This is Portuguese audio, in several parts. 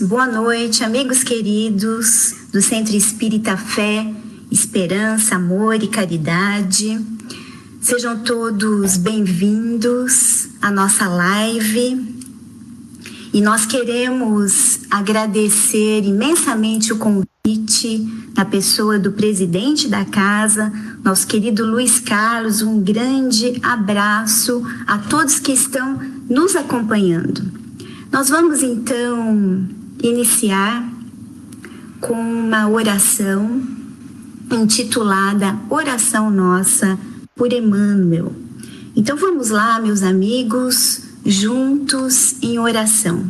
Boa noite, amigos queridos do Centro Espírita Fé, Esperança, Amor e Caridade. Sejam todos bem-vindos à nossa live. E nós queremos agradecer imensamente o convite na pessoa do presidente da casa, nosso querido Luiz Carlos. Um grande abraço a todos que estão nos acompanhando. Nós vamos então iniciar com uma oração intitulada Oração Nossa por Emmanuel. Então vamos lá, meus amigos, juntos em oração.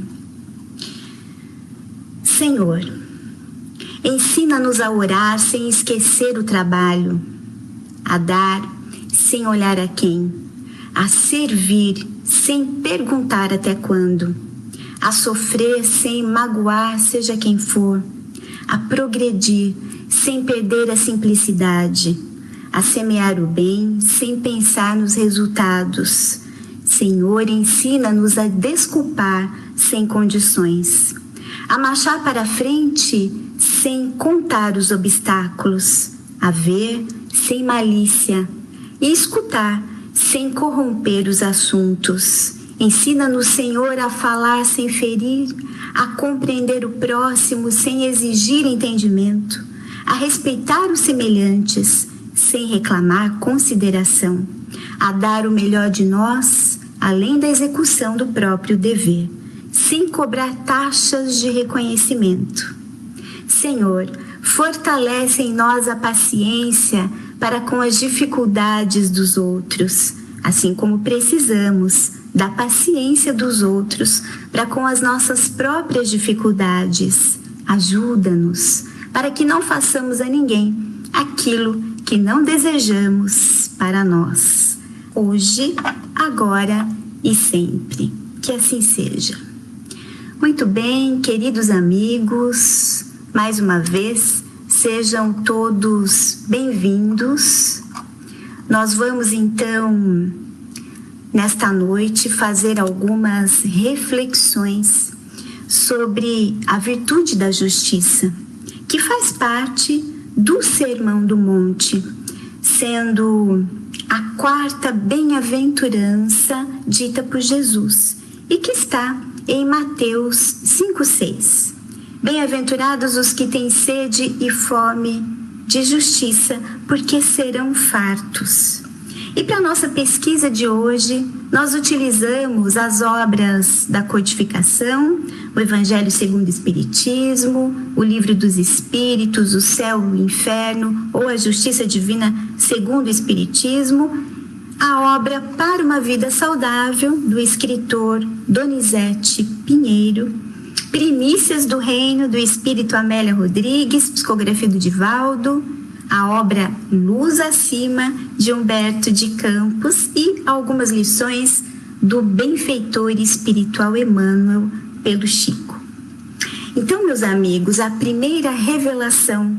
Senhor, ensina-nos a orar sem esquecer o trabalho, a dar sem olhar a quem, a servir sem perguntar até quando, a sofrer sem magoar seja quem for, a progredir sem perder a simplicidade, a semear o bem sem pensar nos resultados. Senhor, ensina-nos a desculpar sem condições, a marchar para frente sem contar os obstáculos, a ver sem malícia e escutar sem corromper os assuntos. Ensina-nos, Senhor, a falar sem ferir, a compreender o próximo sem exigir entendimento, a respeitar os semelhantes sem reclamar consideração, a dar o melhor de nós, além da execução do próprio dever, sem cobrar taxas de reconhecimento. Senhor, fortalece em nós a paciência para com as dificuldades dos outros, assim como precisamos da paciência dos outros para com as nossas próprias dificuldades. Ajuda-nos para que não façamos a ninguém aquilo que não desejamos para nós, hoje, agora e sempre. Que assim seja. Muito bem, queridos amigos, mais uma vez, sejam todos bem-vindos. Nós vamos então, nesta noite, fazer algumas reflexões sobre a virtude da justiça, que faz parte do Sermão do Monte, sendo a quarta bem-aventurança dita por Jesus e que está em Mateus 5,6. Bem-aventurados os que têm sede e fome de justiça, porque serão fartos. E para a nossa pesquisa de hoje, nós utilizamos as obras da codificação, o Evangelho segundo o Espiritismo, o Livro dos Espíritos, o Céu e o Inferno, ou a Justiça Divina segundo o Espiritismo, a obra Para uma Vida Saudável, do escritor Donizete Pinheiro, Primícias do Reino, do Espírito Amélia Rodrigues, psicografia do Divaldo, a obra Luz Acima, de Humberto de Campos, e algumas lições do benfeitor espiritual Emmanuel, pelo Chico. Então, meus amigos, a primeira revelação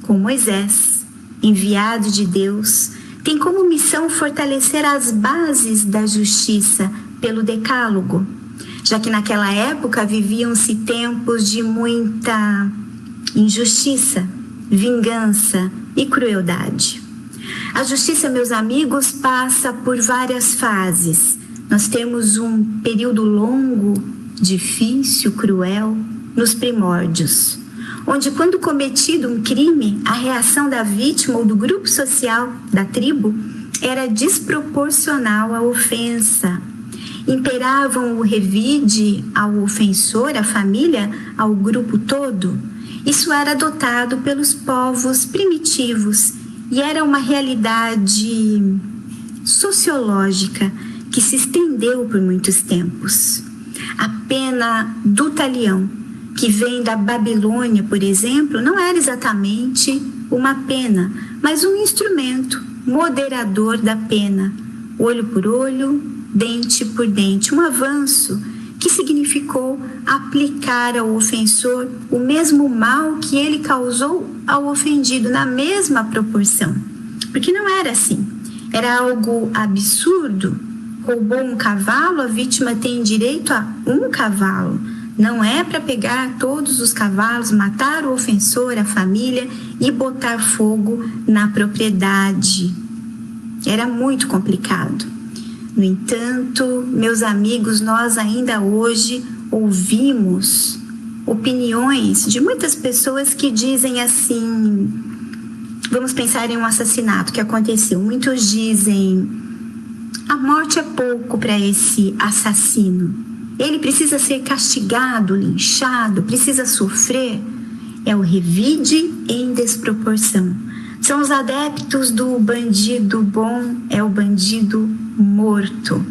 com Moisés, enviado de Deus, tem como missão fortalecer as bases da justiça pelo Decálogo, já que naquela época viviam-se tempos de muita injustiça, vingança e crueldade. A justiça, meus amigos, passa por várias fases. Nós temos um período longo, difícil, cruel, nos primórdios, onde, quando cometido um crime, a reação da vítima ou do grupo social, da tribo, era desproporcional à ofensa. Imperavam o revide ao ofensor, à família, ao grupo todo. Isso era adotado pelos povos primitivos e era uma realidade sociológica que se estendeu por muitos tempos. A pena do talião, que vem da Babilônia, por exemplo, não era exatamente uma pena, mas um instrumento moderador da pena, olho por olho, dente por dente, um avanço que significou aplicar ao ofensor o mesmo mal que ele causou ao ofendido, na mesma proporção. Porque não era assim, era algo absurdo. Roubou um cavalo, a vítima tem direito a um cavalo. Não é para pegar todos os cavalos, matar o ofensor, a família e botar fogo na propriedade. Era muito complicado. No entanto, meus amigos, nós ainda hoje ouvimos opiniões de muitas pessoas que dizem assim, vamos pensar em um assassinato que aconteceu. Muitos dizem, a morte é pouco para esse assassino. Ele precisa ser castigado, linchado, precisa sofrer. É o revide em desproporção. São os adeptos do bandido bom, é o bandido morto.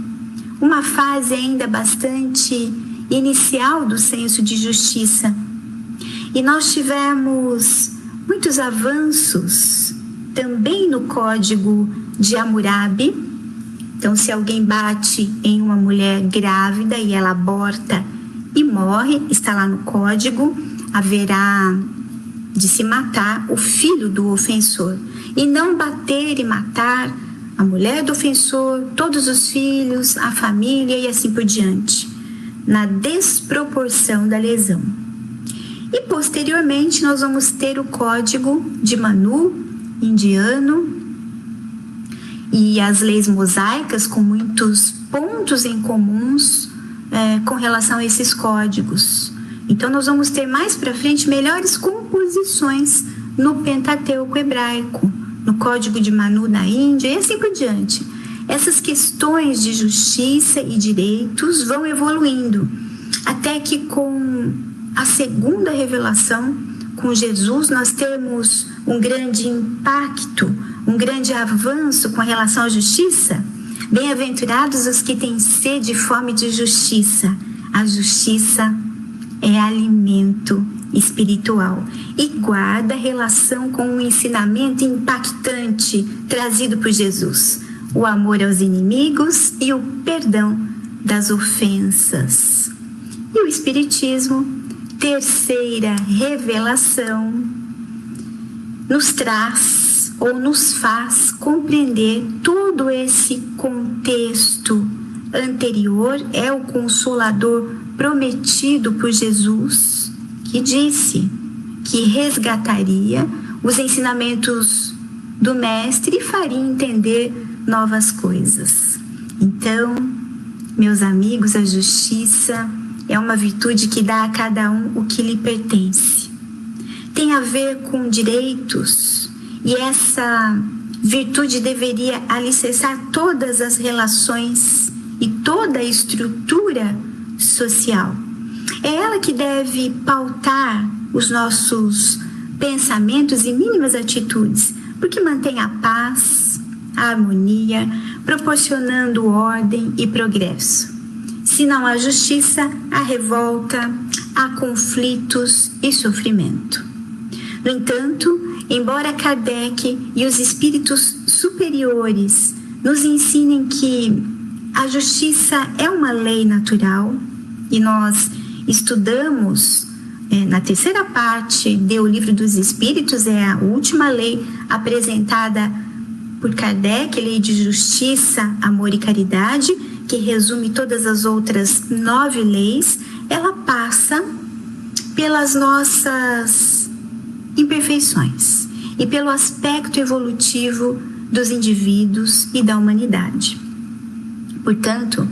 Uma fase ainda bastante inicial do senso de justiça. E nós tivemos muitos avanços também no Código de Hammurabi. Então, se alguém bate em uma mulher grávida e ela aborta e morre, está lá no código, haverá de se matar o filho do ofensor. E não bater e matar a mulher do ofensor, todos os filhos, a família e assim por diante, na desproporção da lesão. E posteriormente nós vamos ter o Código de Manu, indiano, e as leis mosaicas com muitos pontos em comuns com relação a esses códigos. Então nós vamos ter mais para frente melhores composições no Pentateuco hebraico, no Código de Manu na Índia e assim por diante. Essas questões de justiça e direitos vão evoluindo, até que com a segunda revelação, com Jesus, nós temos um grande impacto, um grande avanço com relação à justiça. Bem-aventurados os que têm sede e fome de justiça. A justiça é alimento espiritual e guarda relação com um ensinamento impactante trazido por Jesus. O amor aos inimigos e o perdão das ofensas. E o Espiritismo, terceira revelação, nos traz ou nos faz compreender todo esse contexto anterior. É o Consolador prometido por Jesus, que disse que resgataria os ensinamentos do Mestre e faria entender novas coisas. Então, meus amigos, a justiça é uma virtude que dá a cada um o que lhe pertence. Tem a ver com direitos, e essa virtude deveria alicerçar todas as relações e toda a estrutura social. É ela que deve pautar os nossos pensamentos e mínimas atitudes, porque mantém a paz, a harmonia, proporcionando ordem e progresso. Se não há justiça, há revolta, há conflitos e sofrimento. No entanto, embora Kardec e os espíritos superiores nos ensinem que a justiça é uma lei natural, e nós estudamos na terceira parte do Livro dos Espíritos, é a última lei apresentada por Kardec, lei de justiça, amor e caridade, que resume todas as outras 9 leis. Ela passa pelas nossas imperfeições e pelo aspecto evolutivo dos indivíduos e da humanidade. Portanto,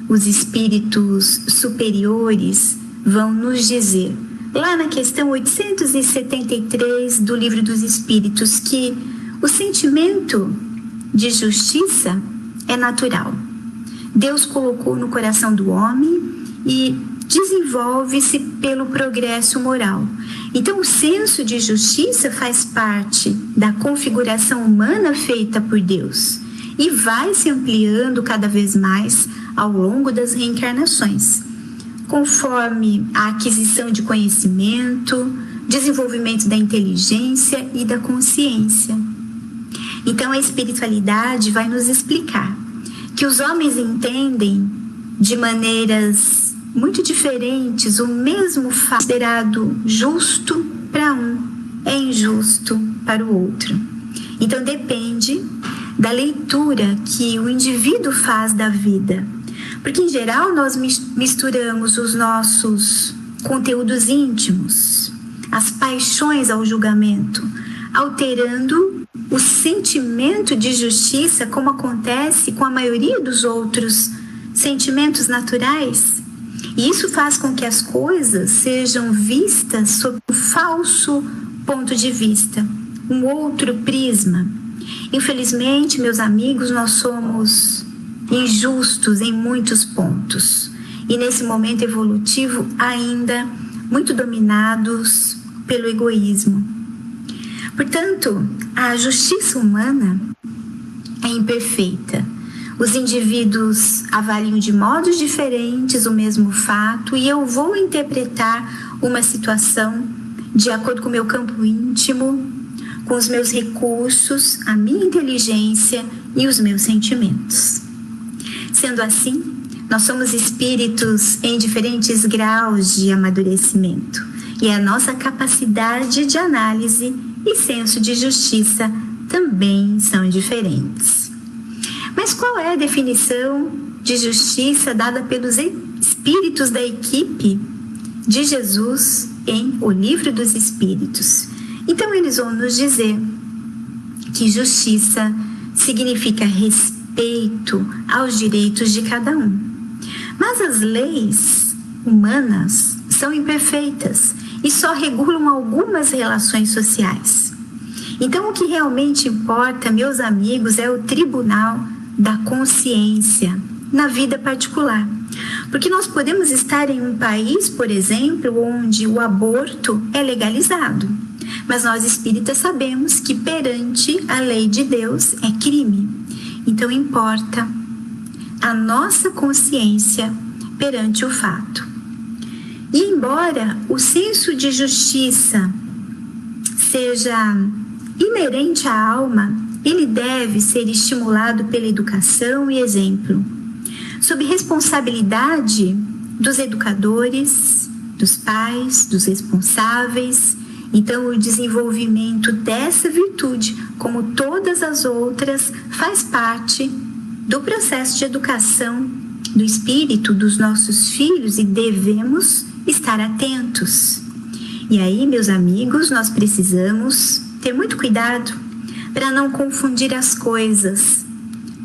os espíritos superiores vão nos dizer, lá na questão 873 do Livro dos Espíritos, que o sentimento de justiça é natural. Deus colocou no coração do homem e desenvolve-se pelo progresso moral. Então, o senso de justiça faz parte da configuração humana feita por Deus e vai se ampliando cada vez mais ao longo das reencarnações, conforme a aquisição de conhecimento, desenvolvimento da inteligência e da consciência. Então, a espiritualidade vai nos explicar que os homens entendem de maneiras muito diferentes o mesmo fato considerado justo para um é injusto para o outro. Então, depende da leitura que o indivíduo faz da vida. Porque, em geral, nós misturamos os nossos conteúdos íntimos, as paixões ao julgamento, alterando o sentimento de justiça, como acontece com a maioria dos outros sentimentos naturais. E isso faz com que as coisas sejam vistas sob um falso ponto de vista, um outro prisma. Infelizmente, meus amigos, nós somos injustos em muitos pontos. E nesse momento evolutivo, ainda muito dominados pelo egoísmo. Portanto, a justiça humana é imperfeita. Os indivíduos avaliam de modos diferentes o mesmo fato e eu vou interpretar uma situação de acordo com o meu campo íntimo, com os meus recursos, a minha inteligência e os meus sentimentos. Sendo assim, nós somos espíritos em diferentes graus de amadurecimento e a nossa capacidade de análise e senso de justiça também são diferentes. Mas qual é a definição de justiça dada pelos espíritos da equipe de Jesus em O Livro dos Espíritos? Então eles vão nos dizer que justiça significa respeito aos direitos de cada um. Mas as leis humanas são imperfeitas e só regulam algumas relações sociais. Então, o que realmente importa, meus amigos, é o tribunal da consciência na vida particular. Porque nós podemos estar em um país, por exemplo, onde o aborto é legalizado. Mas nós espíritas sabemos que perante a lei de Deus é crime. Então, importa a nossa consciência perante o fato. E embora o senso de justiça seja inerente à alma, ele deve ser estimulado pela educação e exemplo, sob responsabilidade dos educadores, dos pais, dos responsáveis. Então, o desenvolvimento dessa virtude, como todas as outras, faz parte do processo de educação do espírito dos nossos filhos e devemos estar atentos. E aí, meus amigos, nós precisamos ter muito cuidado para não confundir as coisas,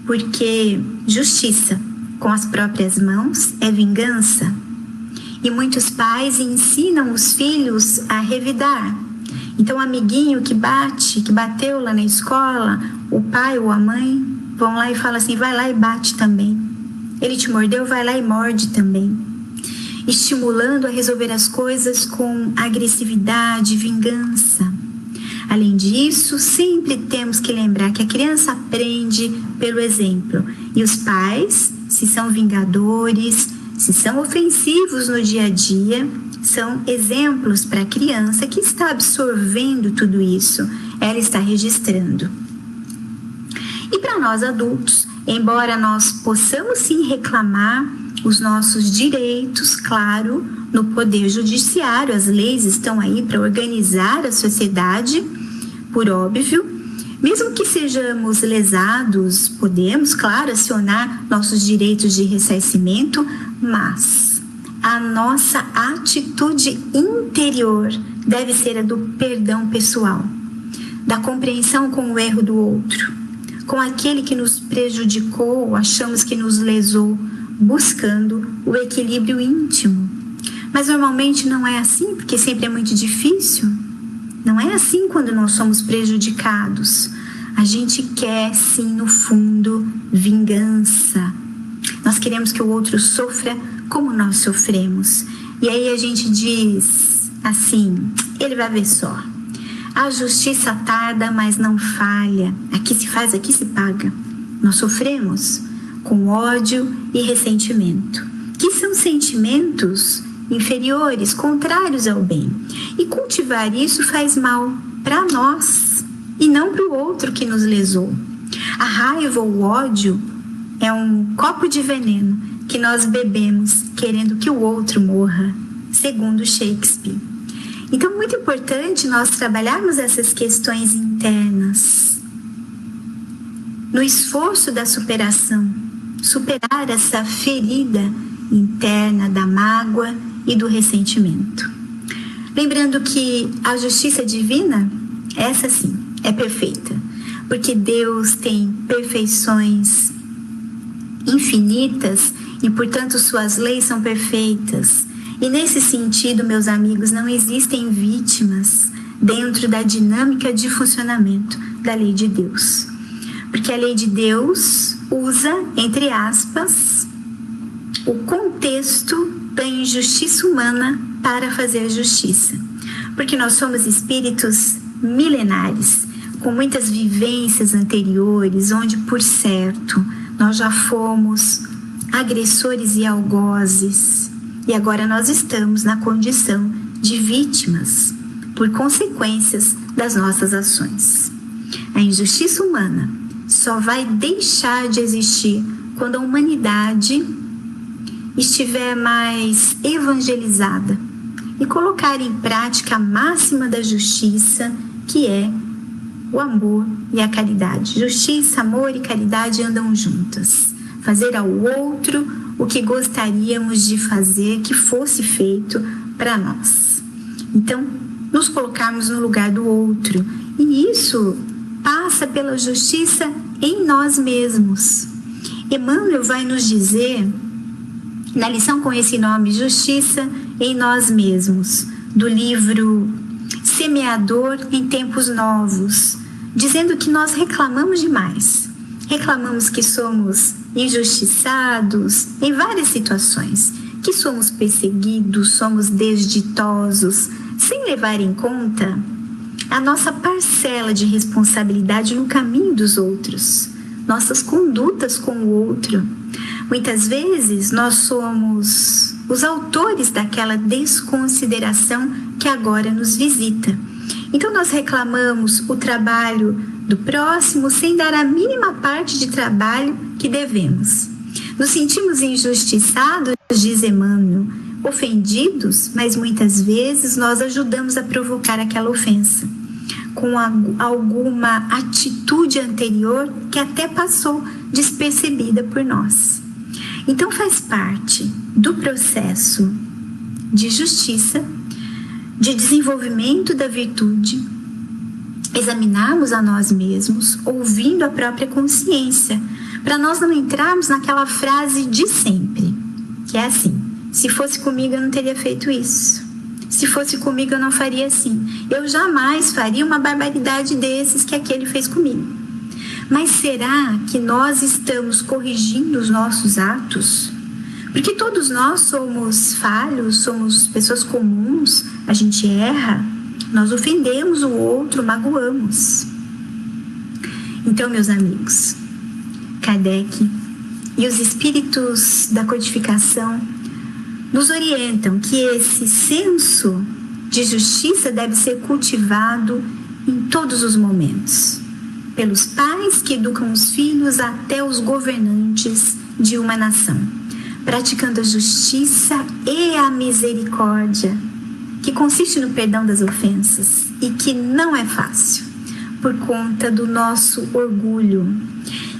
porque justiça com as próprias mãos é vingança. E muitos pais ensinam os filhos a revidar. Então, o amiguinho que bateu lá na escola, o pai ou a mãe vão lá e falam assim, vai lá e bate também. Ele te mordeu, vai lá e morde também. Estimulando a resolver as coisas com agressividade, vingança. Além disso, sempre temos que lembrar que a criança aprende pelo exemplo. E os pais, se são vingadores, se são ofensivos no dia a dia, são exemplos para a criança que está absorvendo tudo isso. Ela está registrando. E para nós adultos, embora nós possamos sim reclamar os nossos direitos, claro, no poder judiciário, as leis estão aí para organizar a sociedade, por óbvio. Mesmo que sejamos lesados, podemos, claro, acionar nossos direitos de ressarcimento, mas a nossa atitude interior deve ser a do perdão pessoal, da compreensão com o erro do outro, com aquele que nos prejudicou, achamos que nos lesou, buscando o equilíbrio íntimo. Mas normalmente não é assim, porque sempre é muito difícil. Não é assim quando nós somos prejudicados. A gente quer, sim, no fundo, vingança. Nós queremos que o outro sofra como nós sofremos. E aí a gente diz assim, ele vai ver só. A justiça tarda, mas não falha. Aqui se faz, aqui se paga. Nós sofremos com ódio e ressentimento, que são sentimentos inferiores, contrários ao bem. E cultivar isso faz mal para nós e não para o outro que nos lesou. A raiva ou o ódio é um copo de veneno que nós bebemos querendo que o outro morra, segundo Shakespeare. Então, muito importante nós trabalharmos essas questões internas no esforço da superação superar essa ferida interna da mágoa e do ressentimento. Lembrando que a justiça divina, essa sim, é perfeita, porque Deus tem perfeições infinitas e, portanto, suas leis são perfeitas. E nesse sentido, meus amigos, não existem vítimas dentro da dinâmica de funcionamento da lei de Deus. Porque a lei de Deus usa, entre aspas, o contexto da injustiça humana para fazer justiça. Porque nós somos espíritos milenares, com muitas vivências anteriores, onde, por certo, nós já fomos agressores e algozes. E agora nós estamos na condição de vítimas por consequências das nossas ações. A injustiça humana só vai deixar de existir quando a humanidade estiver mais evangelizada e colocar em prática a máxima da justiça, que é o amor e a caridade. Justiça, amor e caridade andam juntas. Fazer ao outro o que gostaríamos de fazer que fosse feito para nós. Então, nos colocarmos no lugar do outro. E isso passa pela justiça em nós mesmos. Emmanuel vai nos dizer, na lição com esse nome, Justiça em Nós Mesmos, do livro Semeador em Tempos Novos, dizendo que nós reclamamos demais. Reclamamos que somos injustiçados em várias situações, que somos perseguidos, somos desditosos, sem levar em conta a nossa parcela de responsabilidade no caminho dos outros, nossas condutas com o outro. Muitas vezes nós somos os autores daquela desconsideração que agora nos visita. Então nós reclamamos o trabalho do próximo sem dar a mínima parte de trabalho que devemos. Nos sentimos injustiçados, diz Emmanuel, ofendidos, mas muitas vezes nós ajudamos a provocar aquela ofensa com alguma atitude anterior que até passou despercebida por nós. Então faz parte do processo de justiça, de desenvolvimento da virtude, examinarmos a nós mesmos, ouvindo a própria consciência, para nós não entrarmos naquela frase de sempre, que é assim: se fosse comigo eu não teria feito isso, se fosse comigo eu não faria assim, eu jamais faria uma barbaridade desses que aquele fez comigo. Mas será que nós estamos corrigindo os nossos atos? Porque todos nós somos falhos, somos pessoas comuns, a gente erra, nós ofendemos o outro, magoamos. Então, meus amigos, Kardec e os espíritos da codificação nos orientam que esse senso de justiça deve ser cultivado em todos os momentos, pelos pais que educam os filhos até os governantes de uma nação, praticando a justiça e a misericórdia, que consiste no perdão das ofensas e que não é fácil, por conta do nosso orgulho.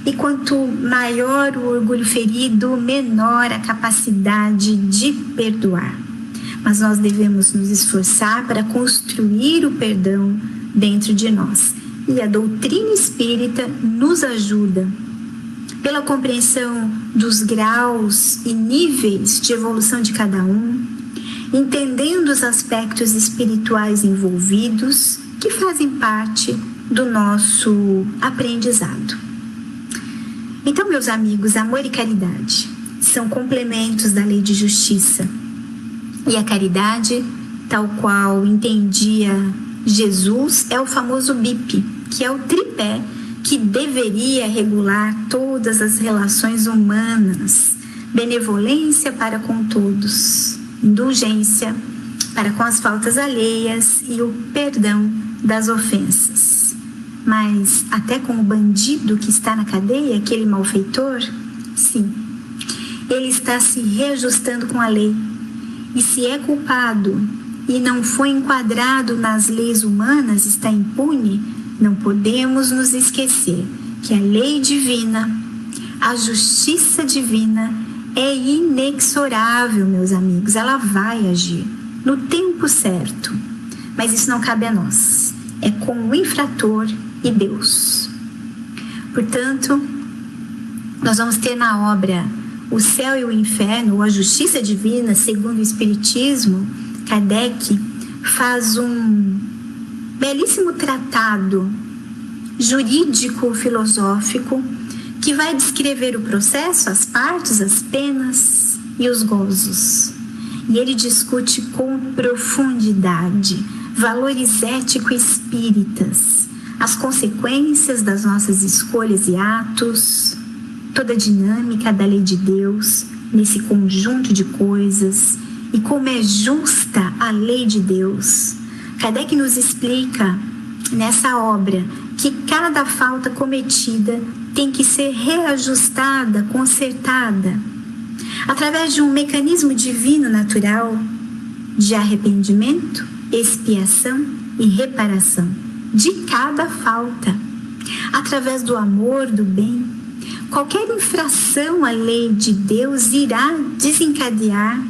E quanto maior o orgulho ferido, menor a capacidade de perdoar. Mas nós devemos nos esforçar para construir o perdão dentro de nós. E a doutrina espírita nos ajuda, pela compreensão dos graus e níveis de evolução de cada um, entendendo os aspectos espirituais envolvidos que fazem parte do nosso aprendizado. Então, meus amigos, amor e caridade são complementos da lei de justiça. E a caridade, tal qual entendia Jesus, é o famoso BIP, que é o tripé que deveria regular todas as relações humanas: benevolência para com todos, indulgência para com as faltas alheias e o perdão das ofensas. Mas até com o bandido que está na cadeia, aquele malfeitor, sim, ele está se reajustando com a lei. E se é culpado e não foi enquadrado nas leis humanas, está impune, não podemos nos esquecer que a lei divina, A justiça divina é inexorável, meus amigos. Ela vai agir no tempo certo. Mas isso não cabe a nós. É com o infrator e Deus. Portanto, nós vamos ter na obra O Céu e o Inferno, ou A Justiça Divina, segundo o Espiritismo, Kardec faz um belíssimo tratado jurídico-filosófico que vai descrever o processo, as partes, as penas e os gozos. E ele discute com profundidade valores ético-espíritas, as consequências das nossas escolhas e atos, toda a dinâmica da lei de Deus nesse conjunto de coisas e como é justa a lei de Deus. Kardec nos explica nessa obra que cada falta cometida tem que ser reajustada, consertada, através de um mecanismo divino natural de arrependimento, expiação e reparação de cada falta, através do amor, do bem. Qualquer infração à lei de Deus irá desencadear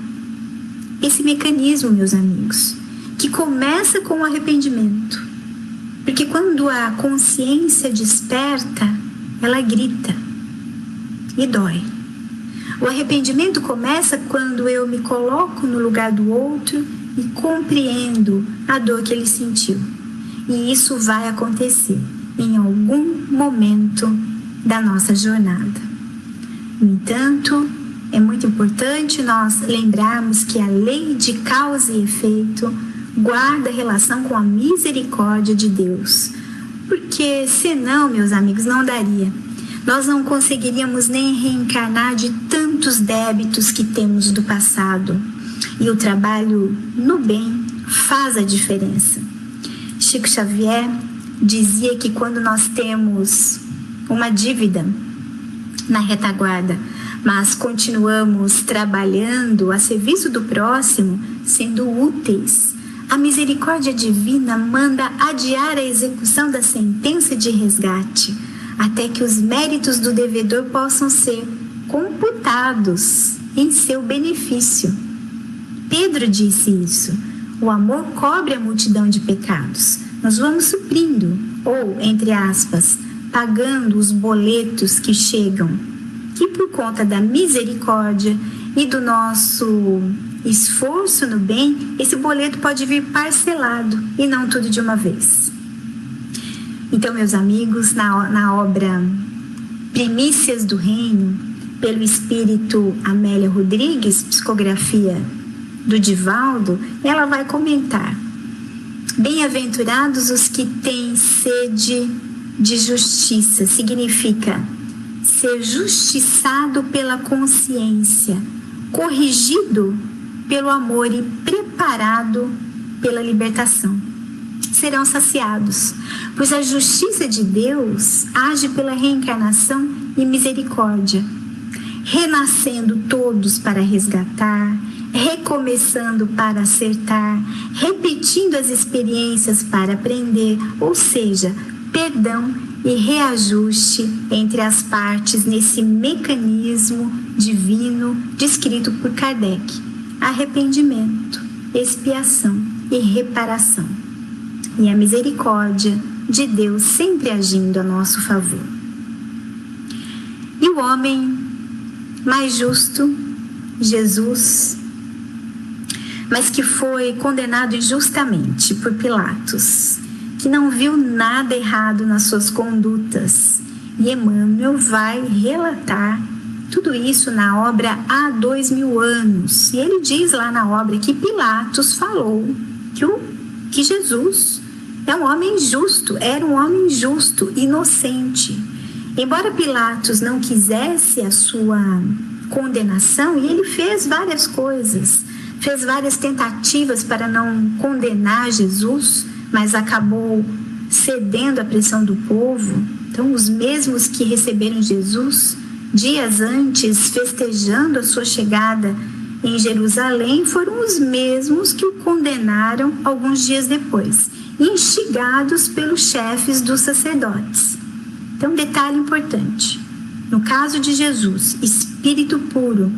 esse mecanismo, meus amigos, que começa com o arrependimento. Porque quando a consciência desperta, ela grita e dói. O arrependimento começa quando eu me coloco no lugar do outro e compreendo a dor que ele sentiu. E isso vai acontecer em algum momento da nossa jornada. No entanto, é muito importante nós lembrarmos que a lei de causa e efeito guarda relação com a misericórdia de Deus. Porque senão, meus amigos, não daria. Nós não conseguiríamos nem reencarnar de tantos débitos que temos do passado. E o trabalho no bem faz a diferença. Chico Xavier dizia que quando nós temos uma dívida na retaguarda, mas continuamos trabalhando a serviço do próximo, sendo úteis, a misericórdia divina manda adiar a execução da sentença de resgate, até que os méritos do devedor possam ser computados em seu benefício. Pedro disse isso. O amor cobre a multidão de pecados. Nós vamos suprindo, ou, entre aspas, pagando os boletos que chegam. E por conta da misericórdia e do nosso esforço no bem, esse boleto pode vir parcelado e não tudo de uma vez. Então, meus amigos, na obra Primícias do Reino, pelo espírito Amélia Rodrigues, psicografia do Divaldo, ela vai comentar: bem-aventurados os que têm sede de justiça. Significa ser justiçado pela consciência, corrigido pelo amor e preparado pela libertação. Serão saciados, pois a justiça de Deus age pela reencarnação e misericórdia, renascendo todos para resgatar, recomeçando para acertar, repetindo as experiências para aprender, ou seja, perdão e reajuste entre as partes nesse mecanismo divino descrito por Kardec: arrependimento, expiação e reparação. E a misericórdia de Deus sempre agindo a nosso favor. E o homem mais justo, Jesus, mas que foi condenado injustamente por Pilatos, que não viu nada errado nas suas condutas. E Emmanuel vai relatar tudo isso na obra Há 2000 anos. E ele diz lá na obra que Pilatos falou que Jesus é um homem justo, era um homem justo, inocente. Embora Pilatos não quisesse a sua condenação, e ele fez várias coisas, fez várias tentativas para não condenar Jesus, mas acabou cedendo à pressão do povo. Então, os mesmos que receberam Jesus dias antes, festejando a sua chegada em Jerusalém, foram os mesmos que o condenaram alguns dias depois, instigados pelos chefes dos sacerdotes. Então, detalhe importante: No caso de Jesus, espírito puro,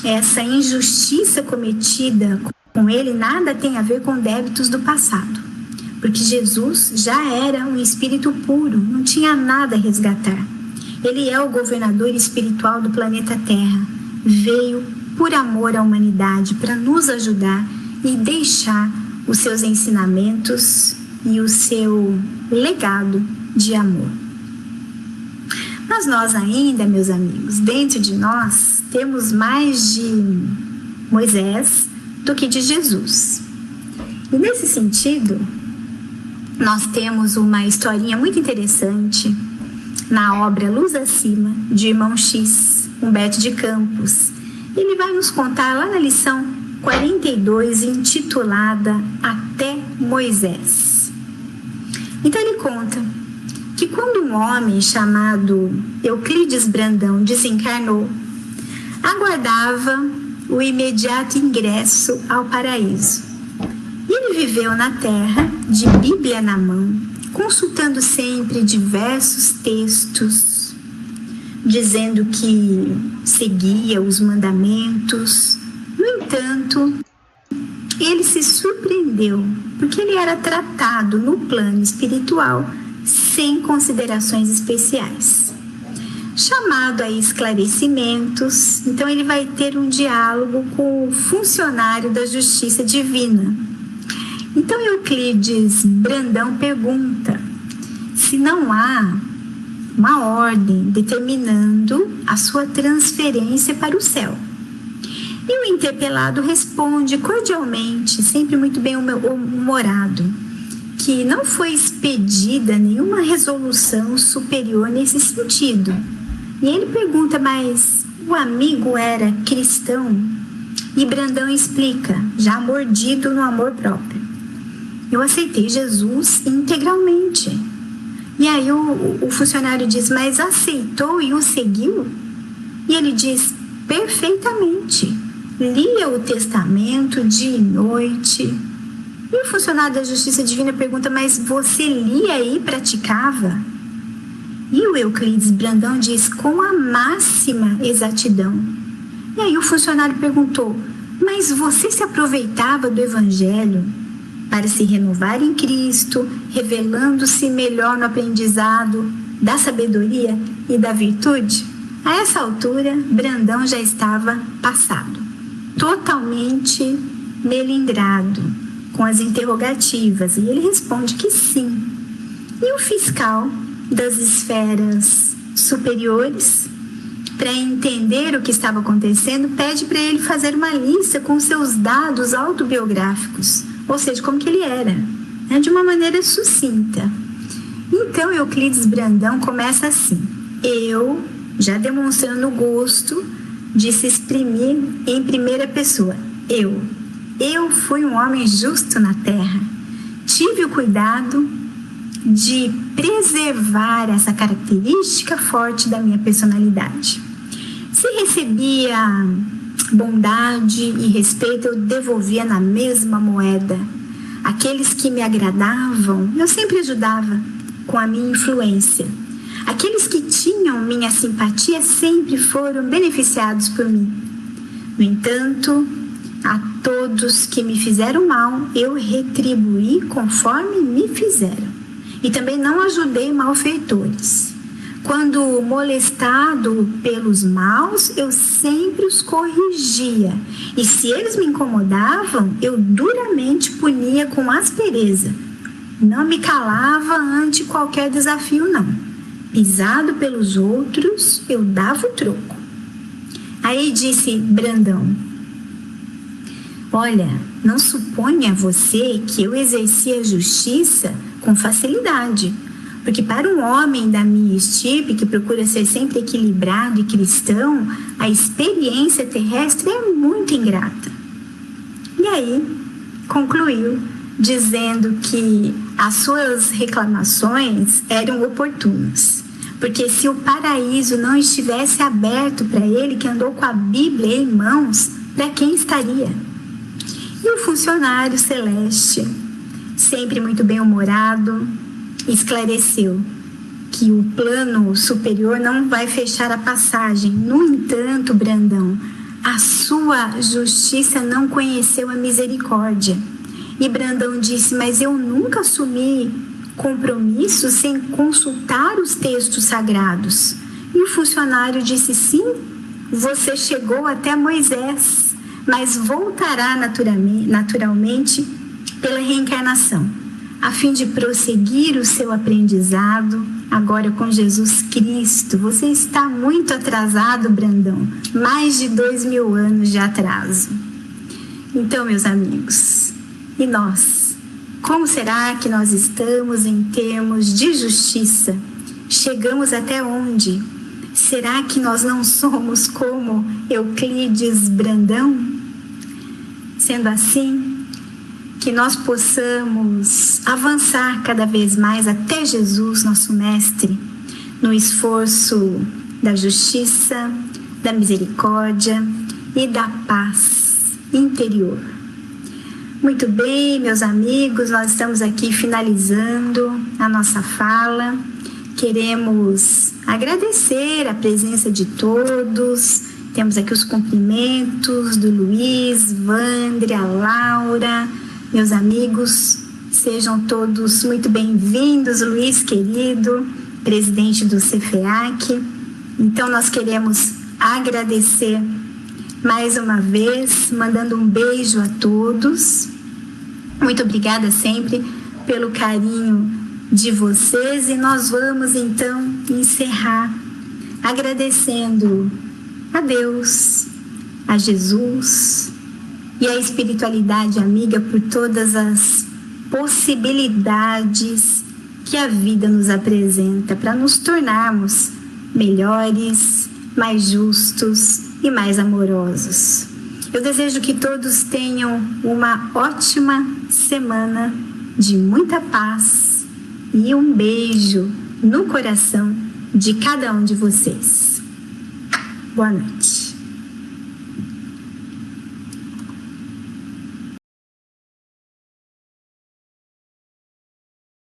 essa injustiça cometida com ele nada tem a ver com débitos do passado, porque Jesus já era um espírito puro, não tinha nada a resgatar. Ele é o governador espiritual do planeta Terra, veio por amor à humanidade para nos ajudar e deixar os seus ensinamentos e o seu legado de amor. Mas nós ainda, meus amigos, dentro de nós temos mais de Moisés do que de Jesus. E nesse sentido, nós temos uma historinha muito interessante na obra Luz Acima, de Irmão X, Humberto de Campos. Ele vai nos contar lá na lição 42, intitulada Até Moisés. Então ele conta que quando um homem chamado Euclides Brandão desencarnou, aguardava o imediato ingresso ao paraíso. Ele viveu na terra, de Bíblia na mão, consultando sempre diversos textos, dizendo que seguia os mandamentos. No entanto, ele se surpreendeu, porque ele era tratado no plano espiritual sem considerações especiais. Chamado a esclarecimentos, então ele vai ter um diálogo com o funcionário da justiça divina. Então Euclides Brandão pergunta se não há uma ordem determinando a sua transferência para o céu. E o interpelado responde cordialmente, sempre muito bem humorado, que não foi expedida nenhuma resolução superior nesse sentido. E ele pergunta, mas o amigo era cristão? E Brandão explica, já mordido no amor próprio: eu aceitei Jesus integralmente. E aí o funcionário diz, mas aceitou e o seguiu? E ele diz, perfeitamente. Lia o testamento dia e noite. E o funcionário da justiça divina pergunta, mas você lia e praticava? E o Euclides Brandão diz, com a máxima exatidão. E aí o funcionário perguntou, mas você se aproveitava do evangelho para se renovar em Cristo, revelando-se melhor no aprendizado da sabedoria e da virtude? A essa altura, Brandão já estava passado, totalmente melindrado com as interrogativas, e ele responde que sim. E o fiscal das esferas superiores, para entender o que estava acontecendo, pede para ele fazer uma lista com seus dados autobiográficos, ou seja, como que ele era, né, de uma maneira sucinta. Então Euclides Brandão começa assim, eu, já demonstrando o gosto de se exprimir em primeira pessoa, eu fui um homem justo na terra, tive o cuidado de preservar essa característica forte da minha personalidade. Se recebia bondade e respeito, eu devolvia na mesma moeda. Aqueles que me agradavam, eu sempre ajudava com a minha influência. Aqueles que tinham minha simpatia sempre foram beneficiados por mim. No entanto, a todos que me fizeram mal, eu retribuí conforme me fizeram. E também não ajudei malfeitores. Quando molestado pelos maus, eu sempre os corrigia. E se eles me incomodavam, eu duramente punia com aspereza. Não me calava ante qualquer desafio, não. Pisado pelos outros, eu dava o troco. Aí disse Brandão, olha, não suponha você que eu exercia a justiça com facilidade, porque para um homem da minha estirpe, que procura ser sempre equilibrado e cristão, a experiência terrestre é muito ingrata. E aí, concluiu, dizendo que as suas reclamações eram oportunas, porque se o paraíso não estivesse aberto para ele, que andou com a Bíblia em mãos, para quem estaria? E o funcionário celeste, sempre muito bem-humorado, esclareceu que o plano superior não vai fechar a passagem. No entanto, Brandão, a sua justiça não conheceu a misericórdia. E Brandão disse, mas eu nunca assumi compromisso sem consultar os textos sagrados. E o funcionário disse, sim, você chegou até Moisés, mas voltará naturalmente pela reencarnação, a fim de prosseguir o seu aprendizado agora com Jesus Cristo. Você está muito atrasado, Brandão, mais de 2000 anos de atraso. Então, meus amigos, e nós? Como será que nós estamos em termos de justiça? Chegamos até onde? Será que nós não somos como Euclides Brandão? Sendo assim, que nós possamos avançar cada vez mais até Jesus, nosso Mestre, no esforço da justiça, da misericórdia e da paz interior. Muito bem, meus amigos, nós estamos aqui finalizando a nossa fala. Queremos agradecer a presença de todos. Temos aqui os cumprimentos do Luiz, Vandre, a Laura. Meus amigos, sejam todos muito bem-vindos. Luiz, querido, presidente do CFEAC. Então, nós queremos agradecer mais uma vez, mandando um beijo a todos. Muito obrigada sempre pelo carinho de vocês e nós vamos então encerrar agradecendo a Deus, a Jesus e a espiritualidade amiga por todas as possibilidades que a vida nos apresenta para nos tornarmos melhores, mais justos e mais amorosos. Eu desejo que todos tenham uma ótima semana de muita paz e um beijo no coração de cada um de vocês. Boa noite.